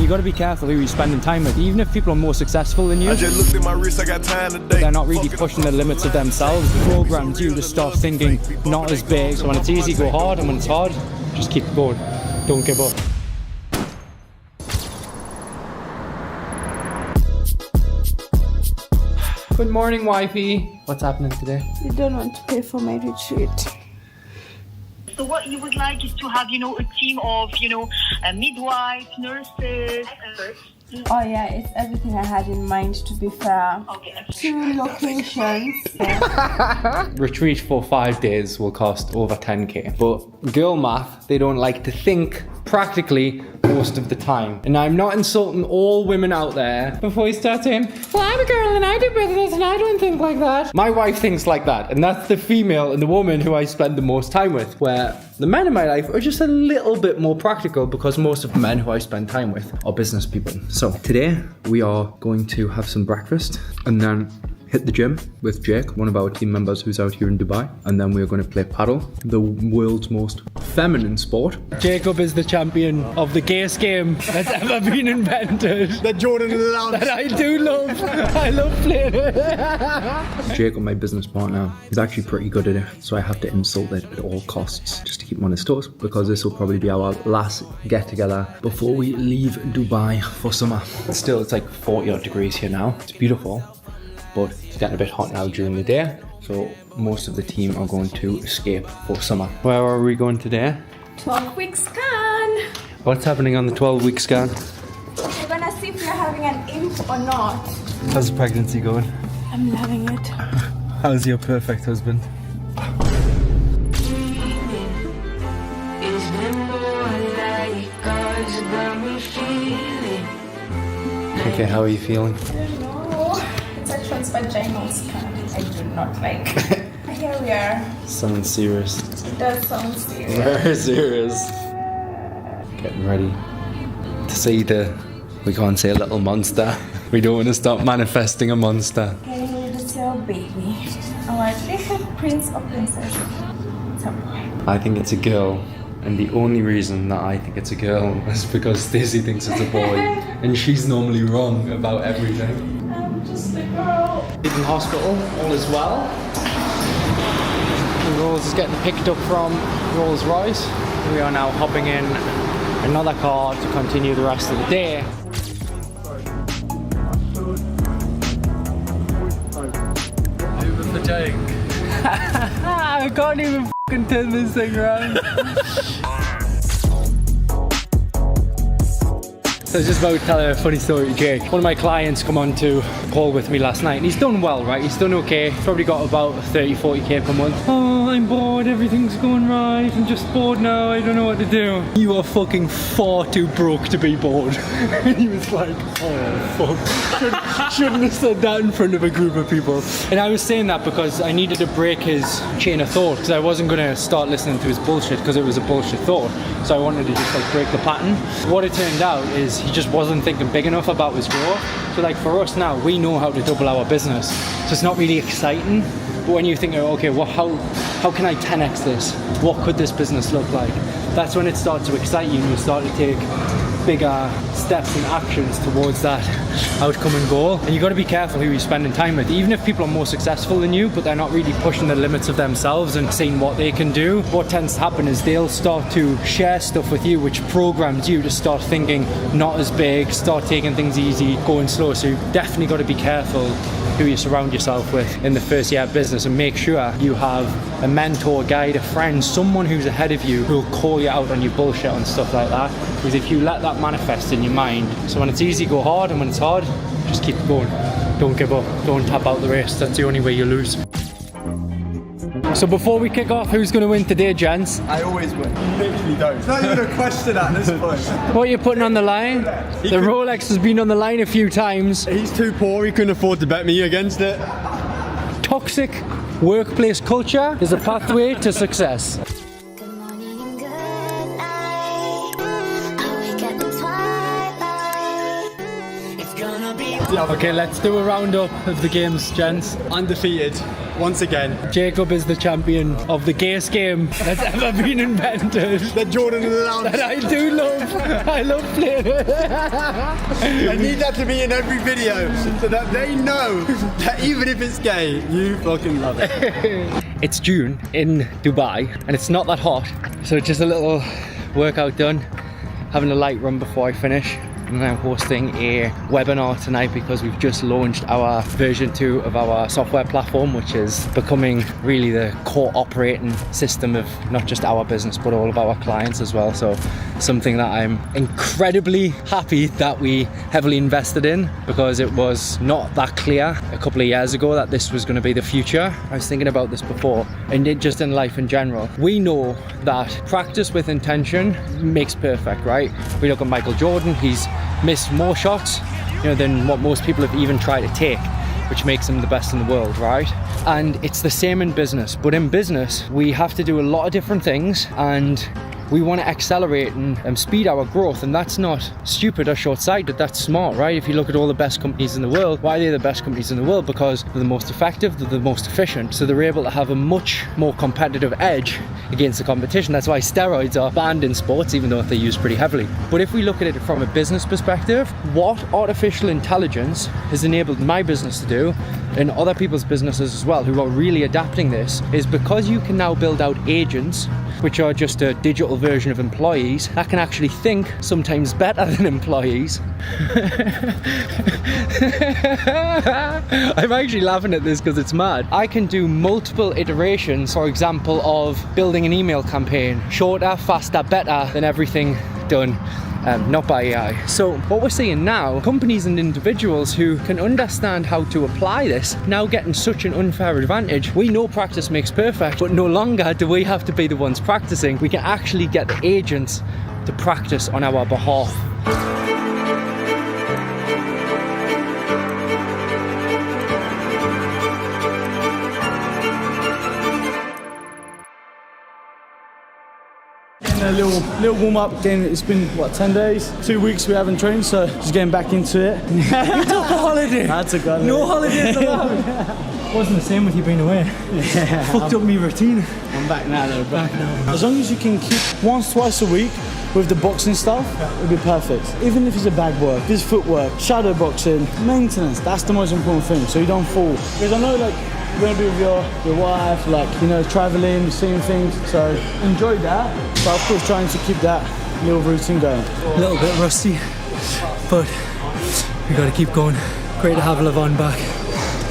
you got to be careful who you're spending time with. Even if people are more successful than you, I just looked at my wrist, I got time today. They're not really pushing the limits of themselves. Programmed you to start thinking not as big. So when it's easy, go hard, and when it's hard, just keep going. Don't give up. Good morning, wifey. What's happening today? You don't want to pay for my retreat. So what you would like is to have, a team of, midwives, nurses. Oh yeah, it's everything I had in mind, to be fair. Okay. 2 locations. Retreat for 5 days will cost over 10k. But girl math, they don't like to think practically most of the time. And I'm not insulting all women out there before you start saying, well, I'm a girl and I do business and I don't think like that. My wife thinks like that, and that's the female and the woman who I spend the most time with, where the men in my life are just a little bit more practical because most of the men who I spend time with are business people. So today we are going to have some breakfast and then hit the gym with Jake, one of our team members who's out here in Dubai, and then we're going to play paddle, the world's most feminine sport. Jacob is the champion of the gayest game that's ever been invented. That Jordan is allowed. That I do love. I love playing it. Jacob, my business partner, is actually pretty good at it, so I have to insult it at all costs just to keep him on his toes, because this will probably be our last get together before we leave Dubai for summer. Still, it's like 40 odd degrees here now. It's beautiful, but it's getting a bit hot now during the day, so most of the team are going to escape for summer. Where are we going today? 12-week scan. What's happening on the 12-week scan? We're gonna see if you're having an imp or not. How's the pregnancy going? I'm loving it. How's your perfect husband? Okay, how are you feeling? It's a transvaginal scan. I do not like. Here we are. Sounds serious. It does sound serious. Very serious. Getting ready to see we can't say a little monster. We don't want to start manifesting a monster. Getting ready to see our baby. Our little prince or princess. It's a boy. I think it's a girl. And the only reason that I think it's a girl is because Stacey thinks it's a boy. And she's normally wrong about everything. I'm just a girl. In hospital, all is well. Rose is getting picked up from Rolls Royce. We are now hopping in another car to continue the rest of the day. Over for Jake. I can't even f***ing turn this thing around. So I was just about to tell a funny story to Jake. One of my clients come on to a call with me last night, and he's done well, right? He's done okay. Probably got about 30, 40k per month. Oh, I'm bored, everything's going right. I'm just bored now, I don't know what to do. You are fucking far too broke to be bored. And he was like, oh fuck. Shouldn't have said that in front of a group of people. And I was saying that because I needed to break his chain of thought, because I wasn't going to start listening to his bullshit because it was a bullshit thought. So I wanted to just like break the pattern. What it turned out is he just wasn't thinking big enough about his growth. So like for us now, we know how to double our business. So it's not really exciting. But when you think, okay, well, how can I 10x this? What could this business look like? That's when it starts to excite you and you start to take bigger steps and actions towards that outcome and goal. And you got to be careful who you're spending time with. Even if people are more successful than you, but they're not really pushing the limits of themselves and seeing what they can do, what tends to happen is they'll start to share stuff with you which programs you to start thinking not as big, start taking things easy, going slow. So you've definitely got to be careful who you surround yourself with in the first year of business, and make sure you have a mentor, guide, a friend, someone who's ahead of you who'll call you out on your bullshit and stuff like that. Because if you let that manifest in your mind, so when it's easy, go hard, and when it's hard, just keep going. Don't give up. Don't tap out the race. That's the only way you lose. So before we kick off, who's going to win today, gents? I always win. You literally don't. It's not even a question at this point. What are you putting on the line? The Rolex has been on the line a few times. He's too poor, he couldn't afford to bet me against it. Toxic workplace culture is a pathway to success. Yeah. Okay, let's do a roundup of the games, gents. Undefeated. once again. Jacob is the champion of the gayest game that's ever been invented. That Jordan is allowed. That I do love. I love playing it. I need that to be in every video so that they know that even if it's gay, you fucking love it. It's June in Dubai and it's not that hot, so just a little workout done, having a light run before I finish. And I'm hosting a webinar tonight because we've just launched our version 2 of our software platform, which is becoming really the core operating system of not just our business but all of our clients as well. So something that I'm incredibly happy that we heavily invested in, because it was not that clear a couple of years ago that this was going to be the future. I was thinking about this before, and just in life in general. We know that practice with intention makes perfect, right? We look at Michael Jordan, he's missed more shots, than what most people have even tried to take, which makes him the best in the world, right? And it's the same in business, but in business we have to do a lot of different things, and we want to accelerate and speed our growth, and that's not stupid or short-sighted, that's smart, right? If you look at all the best companies in the world, why are they the best companies in the world? Because they're the most effective, they're the most efficient, so they're able to have a much more competitive edge against the competition. That's why steroids are banned in sports, even though they're used pretty heavily. But if we look at it from a business perspective, what artificial intelligence has enabled my business to do, and other people's businesses as well who are really adapting this, is because you can now build out agents, which are just a digital version of employees that can actually think sometimes better than employees. I'm actually laughing at this because it's mad. I can do multiple iterations, for example, of building an email campaign, shorter, faster, better than everything done not by AI. So what we're seeing now, companies and individuals who can understand how to apply this now getting such an unfair advantage. We know practice makes perfect, but no longer do we have to be the ones practicing. We can actually get the agents to practice on our behalf. A little warm up. Again, it's been what, 10 days, 2 weeks we haven't trained, so just getting back into it. You took a holiday. That's a good. No holidays allowed. Wasn't the same with you being away. Yeah, Fucked up me routine. I'm back now though. Back now. As long as you can keep once, twice a week with the boxing stuff, it'll be perfect. Even if it's a bag work, if it's footwork, shadow boxing, maintenance, that's the most important thing, so you don't fall. Because I know, like, you're gonna be with your wife, like, traveling, seeing things, so enjoy that, but of course trying to keep that little routine going. A little bit rusty, but we gotta keep going. Great to have Lavon back.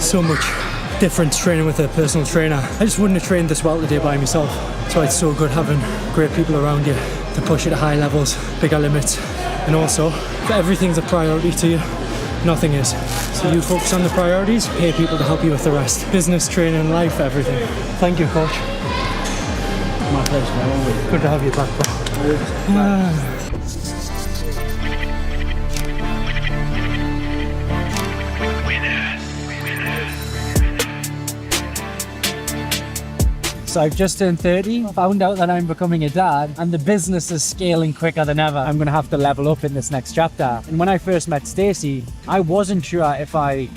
So much difference training with a personal trainer. I just wouldn't have trained this well today by myself. That's why it's so good having great people around you to push it at high levels, bigger limits, and also if everything's a priority to you, nothing is. So you focus on the priorities, pay people to help you with the rest. Business, training, life, everything. Thank you, coach. My pleasure, man. Good to have you back, bro. So I've just turned 30, found out that I'm becoming a dad, and the business is scaling quicker than ever. I'm gonna have to level up in this next chapter. And when I first met Stacey, I wasn't sure if I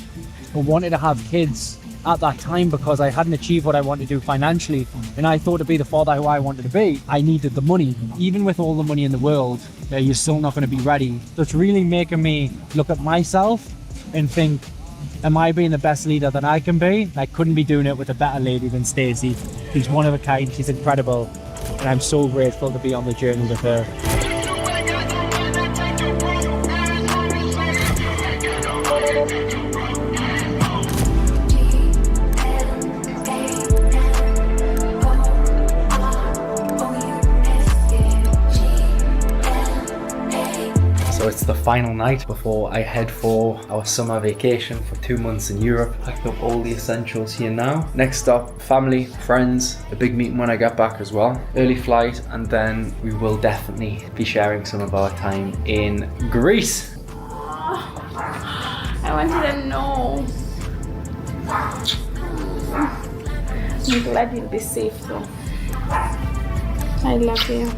wanted to have kids at that time because I hadn't achieved what I wanted to do financially, and I thought to be the father who I wanted to be, I needed the money. Even with all the money in the world, you're still not going to be ready. So it's really making me look at myself and think, am I being the best leader that I can be? I couldn't be doing it with a better lady than Stacey. She's one of a kind, she's incredible, and I'm so grateful to be on the journey with her. So it's the final night before I head for our summer vacation for 2 months in Europe. Packed up all the essentials here now. Next stop, family, friends, a big meeting when I get back as well. Early flight, and then we will definitely be sharing some of our time in Greece. I wanted to know. I'm glad you'll be safe though. I love you.